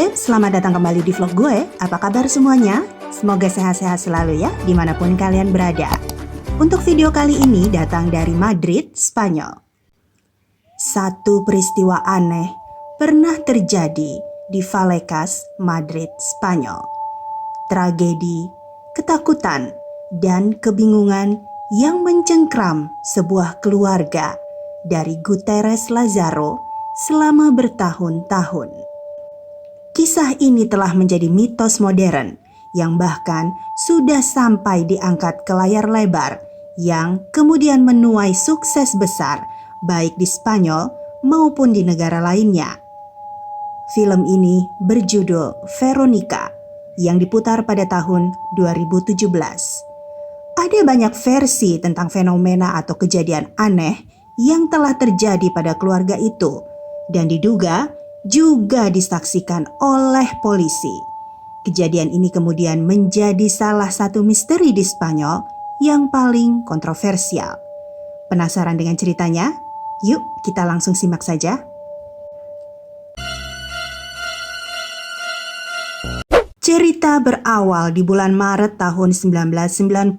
Babe, selamat datang kembali di vlog gue. Apa kabar semuanya? Semoga sehat-sehat selalu ya, dimanapun kalian berada. Untuk video kali ini datang dari Madrid, Spanyol. Satu peristiwa aneh pernah terjadi di Vallecas, Madrid, Spanyol. Tragedi, ketakutan, dan kebingungan yang mencengkram sebuah keluarga dari Gutierrez Lazaro selama bertahun-tahun. Kisah ini telah menjadi mitos modern yang bahkan sudah sampai diangkat ke layar lebar yang kemudian menuai sukses besar baik di Spanyol maupun di negara lainnya. Film ini berjudul Veronica yang diputar pada tahun 2017. Ada banyak versi tentang fenomena atau kejadian aneh yang telah terjadi pada keluarga itu dan diduga juga disaksikan oleh polisi. Kejadian ini kemudian menjadi salah satu misteri di Spanyol yang paling kontroversial. Penasaran dengan ceritanya? Yuk kita langsung simak saja. Cerita berawal di bulan Maret tahun 1990.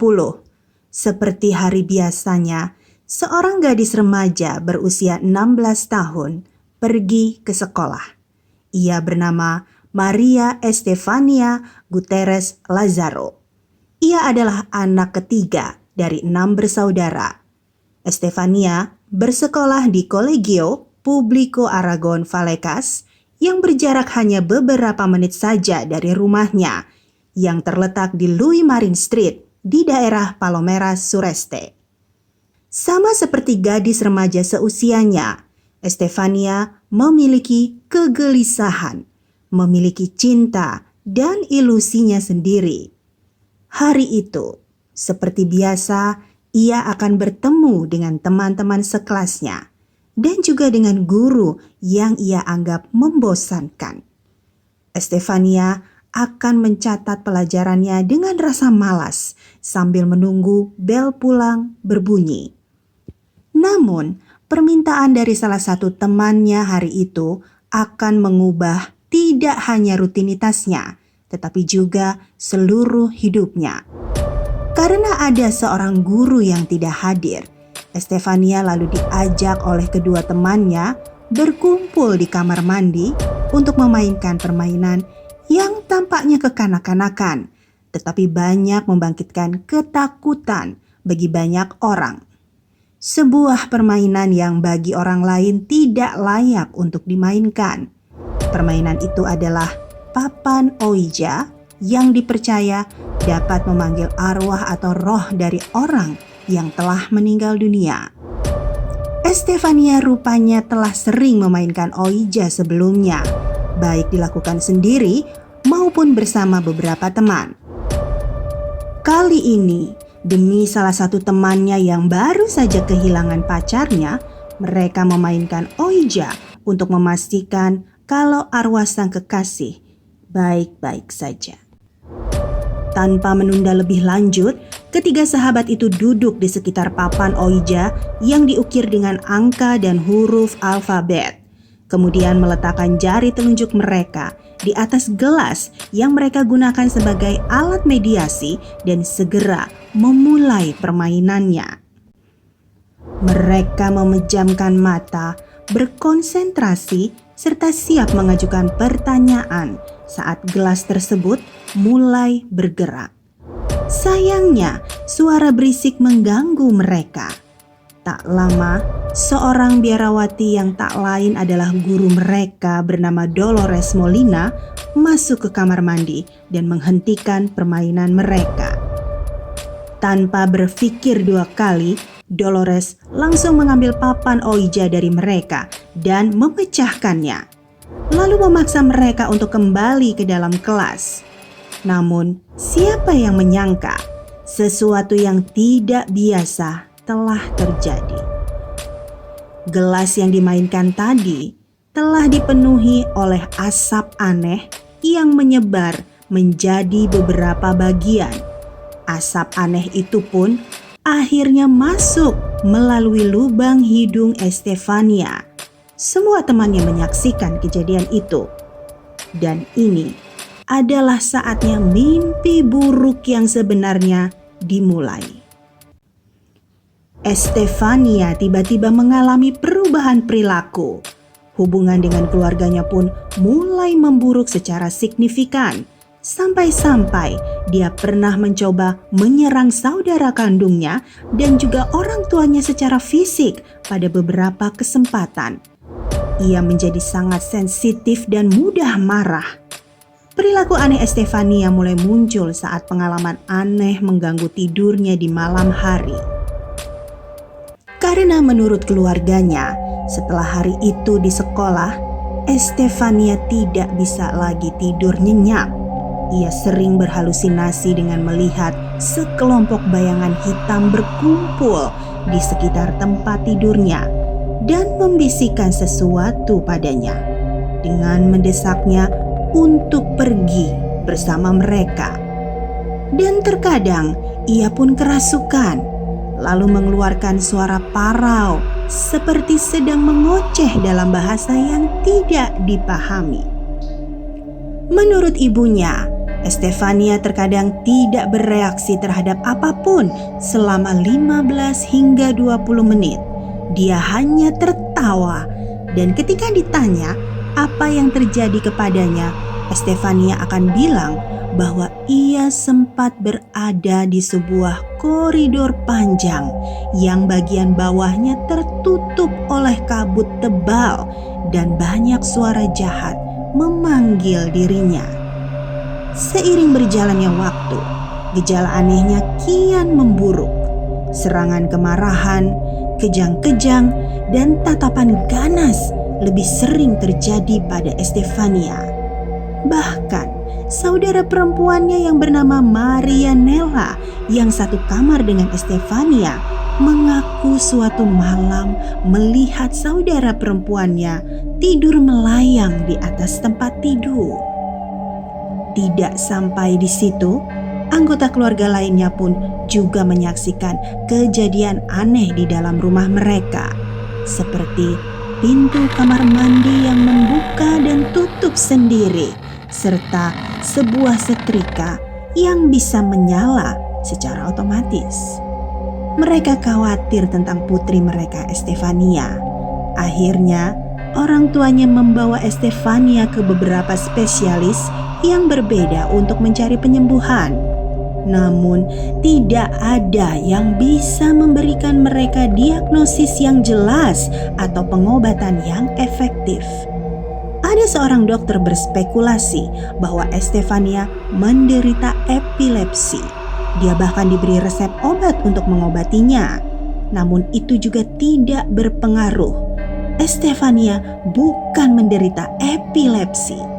Seperti hari biasanya, seorang gadis remaja berusia 16 tahun pergi ke sekolah. Ia bernama Maria Estefania Gutierrez Lazaro. Ia adalah anak ketiga dari 6 bersaudara. Estefania bersekolah di Colegio Público Aragon Vallecas yang berjarak hanya beberapa menit saja dari rumahnya yang terletak di Louis Marin Street di daerah Palomera Sureste. Sama seperti gadis remaja seusianya, Estefania memiliki kegelisahan, memiliki cinta dan ilusinya sendiri. Hari itu, seperti biasa, ia akan bertemu dengan teman-teman sekelasnya dan juga dengan guru yang ia anggap membosankan. Estefania akan mencatat pelajarannya dengan rasa malas sambil menunggu bel pulang berbunyi. Namun, permintaan dari salah satu temannya hari itu akan mengubah tidak hanya rutinitasnya, tetapi juga seluruh hidupnya. Karena ada seorang guru yang tidak hadir, Estefania lalu diajak oleh kedua temannya berkumpul di kamar mandi untuk memainkan permainan yang tampaknya kekanak-kanakan, tetapi banyak membangkitkan ketakutan bagi banyak orang. Sebuah permainan yang bagi orang lain tidak layak untuk dimainkan. Permainan itu adalah papan Ouija yang dipercaya dapat memanggil arwah atau roh dari orang yang telah meninggal dunia. Estefania rupanya telah sering memainkan Ouija sebelumnya, baik dilakukan sendiri maupun bersama beberapa teman. Kali ini, demi salah satu temannya yang baru saja kehilangan pacarnya, mereka memainkan Ouija untuk memastikan kalau arwah sang kekasih baik-baik saja. Tanpa menunda lebih lanjut, ketiga sahabat itu duduk di sekitar papan Ouija yang diukir dengan angka dan huruf alfabet. Kemudian meletakkan jari telunjuk mereka di atas gelas yang mereka gunakan sebagai alat mediasi dan segera memulai permainannya. Mereka memejamkan mata, berkonsentrasi, serta siap mengajukan pertanyaan saat gelas tersebut mulai bergerak. Sayangnya, suara berisik mengganggu mereka. Tak lama, seorang biarawati yang tak lain adalah guru mereka bernama Dolores Molina masuk ke kamar mandi dan menghentikan permainan mereka. Tanpa berpikir dua kali, Dolores langsung mengambil papan Ouija dari mereka dan memecahkannya, lalu memaksa mereka untuk kembali ke dalam kelas. Namun, siapa yang menyangka sesuatu yang tidak biasa telah terjadi. Gelas yang dimainkan tadi telah dipenuhi oleh asap aneh yang menyebar menjadi beberapa bagian. Asap aneh itu pun akhirnya masuk melalui lubang hidung Estefania. Semua temannya menyaksikan kejadian itu. Dan ini adalah saatnya mimpi buruk yang sebenarnya dimulai. Estefania tiba-tiba mengalami perubahan perilaku. Hubungan dengan keluarganya pun mulai memburuk secara signifikan. Sampai-sampai dia pernah mencoba menyerang saudara kandungnya dan juga orang tuanya secara fisik pada beberapa kesempatan. Ia menjadi sangat sensitif dan mudah marah. Perilaku aneh Estefania mulai muncul saat pengalaman aneh mengganggu tidurnya di malam hari. Karena menurut keluarganya, setelah hari itu di sekolah, Estefania tidak bisa lagi tidur nyenyak. Ia sering berhalusinasi dengan melihat sekelompok bayangan hitam berkumpul di sekitar tempat tidurnya dan membisikkan sesuatu padanya dengan mendesaknya untuk pergi bersama mereka. Dan terkadang ia pun kerasukan, lalu mengeluarkan suara parau seperti sedang mengoceh dalam bahasa yang tidak dipahami. Menurut ibunya, Estefania terkadang tidak bereaksi terhadap apapun selama 15 hingga 20 menit. Dia hanya tertawa, dan ketika ditanya apa yang terjadi kepadanya, Estefania akan bilang bahwa ia sempat berada di sebuah koridor panjang yang bagian bawahnya tertutup oleh kabut tebal dan banyak suara jahat memanggil dirinya. Seiring berjalannya waktu, gejala anehnya kian memburuk. Serangan kemarahan, kejang-kejang, dan tatapan ganas lebih sering terjadi pada Estefania. Bahkan, saudara perempuannya yang bernama Marianella yang satu kamar dengan Estefania mengaku suatu malam melihat saudara perempuannya tidur melayang di atas tempat tidur. Tidak sampai di situ, anggota keluarga lainnya pun juga menyaksikan kejadian aneh di dalam rumah mereka, seperti pintu kamar mandi yang membuka dan tutup sendiri, serta sebuah setrika yang bisa menyala secara otomatis. Mereka khawatir tentang putri mereka, Estefania. Akhirnya, orang tuanya membawa Estefania ke beberapa spesialis yang berbeda untuk mencari penyembuhan. Namun, tidak ada yang bisa memberikan mereka diagnosis yang jelas atau pengobatan yang efektif. Ada seorang dokter berspekulasi bahwa Estefania menderita epilepsi. Dia bahkan diberi resep obat untuk mengobatinya. Namun itu juga tidak berpengaruh. Estefania bukan menderita epilepsi.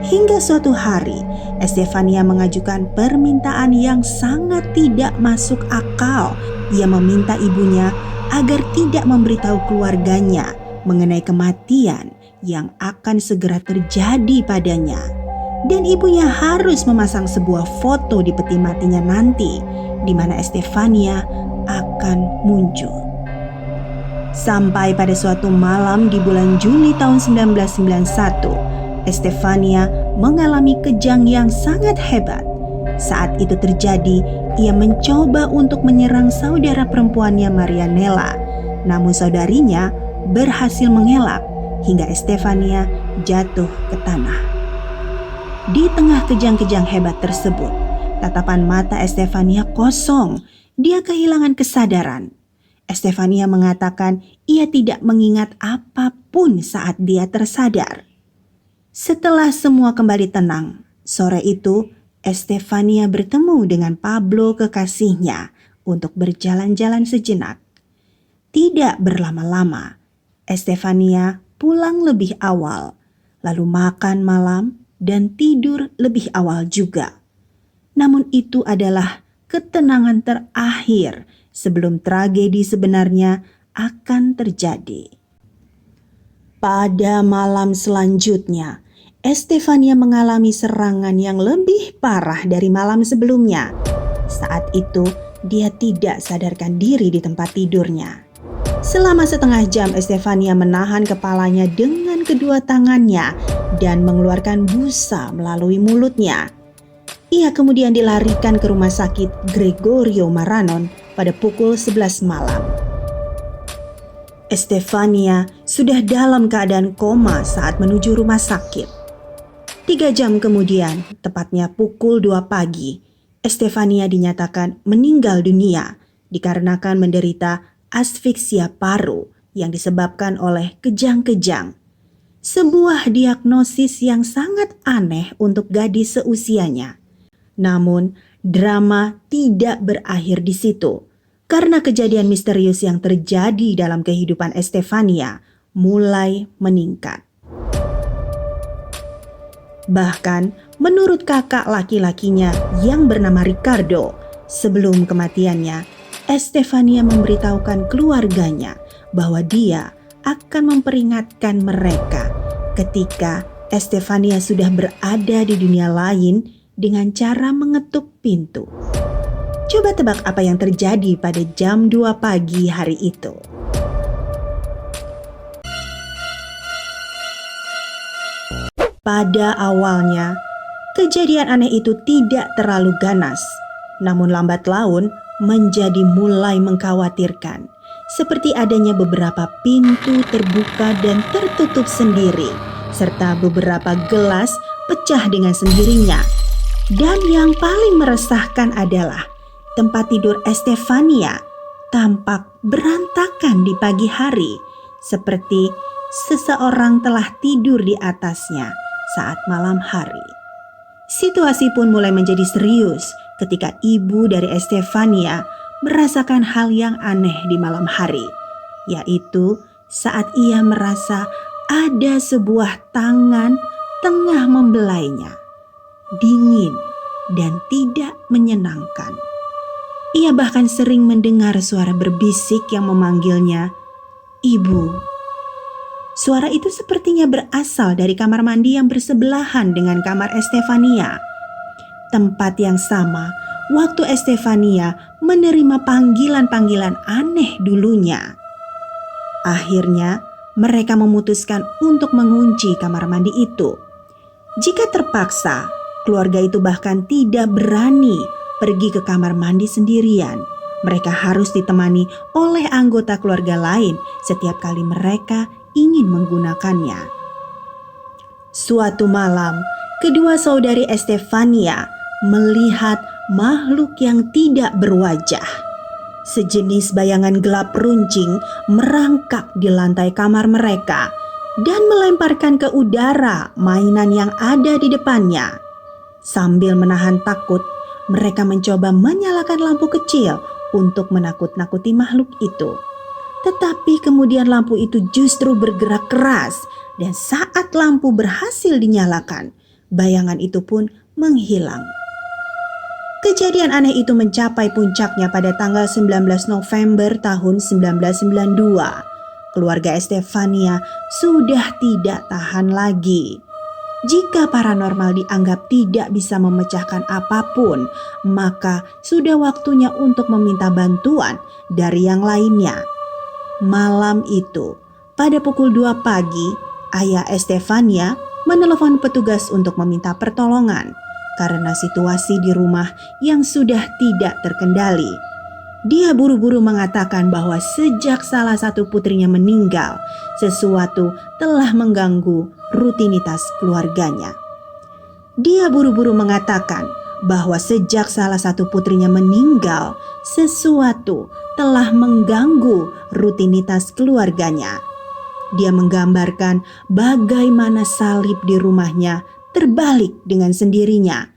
Hingga suatu hari, Estefania mengajukan permintaan yang sangat tidak masuk akal. Ia meminta ibunya agar tidak memberitahu keluarganya mengenai kematian yang akan segera terjadi padanya. Dan ibunya harus memasang sebuah foto di peti matinya nanti, di mana Estefania akan muncul. Sampai pada suatu malam di bulan Juli tahun 1991, Estefania mengalami kejang yang sangat hebat. Saat itu terjadi, ia mencoba untuk menyerang saudara perempuannya Marianella. Namun saudarinya berhasil mengelak hingga Estefania jatuh ke tanah. Di tengah kejang-kejang hebat tersebut, tatapan mata Estefania kosong. Dia kehilangan kesadaran. Estefania mengatakan ia tidak mengingat apapun saat dia tersadar. Setelah semua kembali tenang, sore itu Estefania bertemu dengan Pablo kekasihnya untuk berjalan-jalan sejenak. Tidak berlama-lama, Estefania pulang lebih awal, lalu makan malam dan tidur lebih awal juga. Namun itu adalah ketenangan terakhir sebelum tragedi sebenarnya akan terjadi. Pada malam selanjutnya, Estefania mengalami serangan yang lebih parah dari malam sebelumnya. Saat itu, dia tidak sadarkan diri di tempat tidurnya. Selama setengah jam Estefania menahan kepalanya dengan kedua tangannya dan mengeluarkan busa melalui mulutnya. Ia kemudian dilarikan ke rumah sakit Gregorio Maranon pada pukul 11 malam. Estefania sudah dalam keadaan koma saat menuju rumah sakit. 3 jam kemudian, tepatnya pukul 2 pagi, Estefania dinyatakan meninggal dunia dikarenakan menderita asfiksia paru yang disebabkan oleh kejang-kejang. Sebuah diagnosis yang sangat aneh untuk gadis seusianya. Namun, drama tidak berakhir di situ, karena kejadian misterius yang terjadi dalam kehidupan Estefania mulai meningkat. Bahkan, menurut kakak laki-lakinya yang bernama Ricardo, sebelum kematiannya, Estefania memberitahukan keluarganya bahwa dia akan memperingatkan mereka ketika Estefania sudah berada di dunia lain dengan cara mengetuk pintu. Coba tebak apa yang terjadi pada jam 2 pagi hari itu. Pada awalnya, kejadian aneh itu tidak terlalu ganas, namun lambat laun menjadi mulai mengkhawatirkan, seperti adanya beberapa pintu terbuka dan tertutup sendiri, serta beberapa gelas pecah dengan sendirinya. Dan yang paling meresahkan adalah tempat tidur Estefania tampak berantakan di pagi hari, seperti seseorang telah tidur di atasnya saat malam hari. Situasi pun mulai menjadi serius ketika ibu dari Estefania merasakan hal yang aneh di malam hari, yaitu saat ia merasa ada sebuah tangan tengah membelainya. Dingin dan tidak menyenangkan. Ia bahkan sering mendengar suara berbisik yang memanggilnya, "Ibu." Suara itu sepertinya berasal dari kamar mandi yang bersebelahan dengan kamar Estefania. Tempat yang sama waktu Estefania menerima panggilan-panggilan aneh dulunya. Akhirnya, mereka memutuskan untuk mengunci kamar mandi itu. Jika terpaksa, keluarga itu bahkan tidak berani pergi ke kamar mandi sendirian. Mereka harus ditemani oleh anggota keluarga lain setiap kali mereka ingin menggunakannya. Suatu malam, kedua saudari Estefania melihat makhluk yang tidak berwajah. Sejenis bayangan gelap runcing merangkak di lantai kamar mereka dan melemparkan ke udara mainan yang ada di depannya. Sambil menahan takut, mereka mencoba menyalakan lampu kecil untuk menakut-nakuti makhluk itu. Tetapi kemudian lampu itu justru bergerak keras, dan saat lampu berhasil dinyalakan, bayangan itu pun menghilang. Kejadian aneh itu mencapai puncaknya pada tanggal 19 November tahun 1992. Keluarga Estefania sudah tidak tahan lagi. Jika paranormal dianggap tidak bisa memecahkan apapun, maka sudah waktunya untuk meminta bantuan dari yang lainnya. Malam itu, pada pukul 2 pagi, ayah Estefania menelepon petugas untuk meminta pertolongan karena situasi di rumah yang sudah tidak terkendali. Dia buru-buru mengatakan bahwa sejak salah satu putrinya meninggal, sesuatu telah mengganggu rutinitas keluarganya. Dia buru-buru mengatakan bahwa sejak salah satu putrinya meninggal, sesuatu telah mengganggu rutinitas keluarganya. Dia menggambarkan bagaimana salib di rumahnya terbalik dengan sendirinya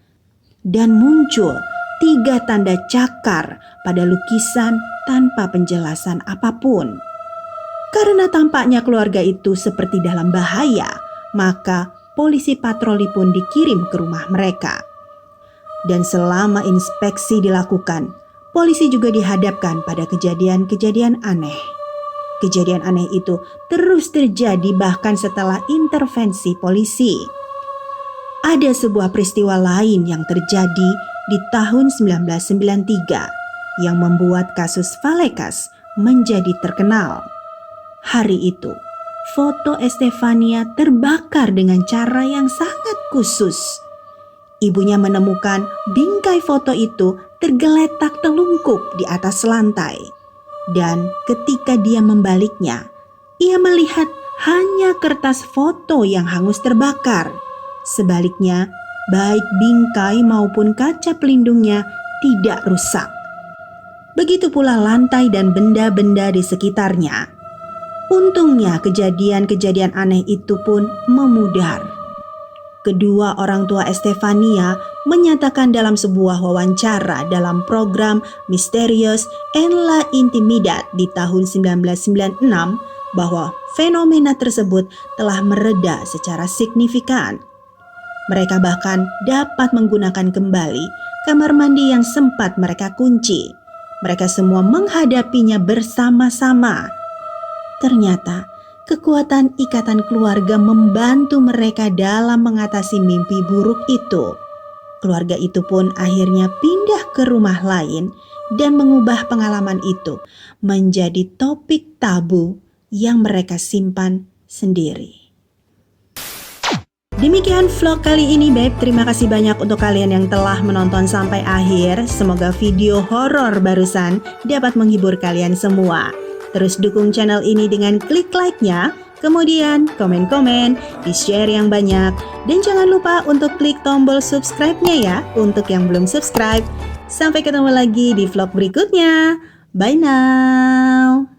dan muncul 3 tanda cakar pada lukisan tanpa penjelasan apapun. Karena tampaknya keluarga itu seperti dalam bahaya, maka polisi patroli pun dikirim ke rumah mereka. Dan selama inspeksi dilakukan, polisi juga dihadapkan pada kejadian-kejadian aneh. Kejadian aneh itu terus terjadi bahkan setelah intervensi polisi. Ada sebuah peristiwa lain yang terjadi di tahun 1993 yang membuat kasus Valekas menjadi terkenal. Hari itu, foto Estefania terbakar dengan cara yang sangat khusus. Ibunya menemukan bingkai foto itu tergeletak telungkup di atas lantai. Dan ketika dia membaliknya, ia melihat hanya kertas foto yang hangus terbakar. Sebaliknya, baik bingkai maupun kaca pelindungnya tidak rusak. Begitu pula lantai dan benda-benda di sekitarnya. Untungnya kejadian-kejadian aneh itu pun memudar. Kedua orang tua Estefania menyatakan dalam sebuah wawancara dalam program Misterius en la Intimidad di tahun 1996 bahwa fenomena tersebut telah mereda secara signifikan. Mereka bahkan dapat menggunakan kembali kamar mandi yang sempat mereka kunci. Mereka semua menghadapinya bersama-sama. Ternyata kekuatan ikatan keluarga membantu mereka dalam mengatasi mimpi buruk itu. Keluarga itu pun akhirnya pindah ke rumah lain dan mengubah pengalaman itu menjadi topik tabu yang mereka simpan sendiri. Demikian vlog kali ini, Beb. Terima kasih banyak untuk kalian yang telah menonton sampai akhir. Semoga video horor barusan dapat menghibur kalian semua. Terus dukung channel ini dengan klik like-nya, kemudian komen-komen, di-share yang banyak, dan jangan lupa untuk klik tombol subscribe-nya ya untuk yang belum subscribe. Sampai ketemu lagi di vlog berikutnya. Bye now.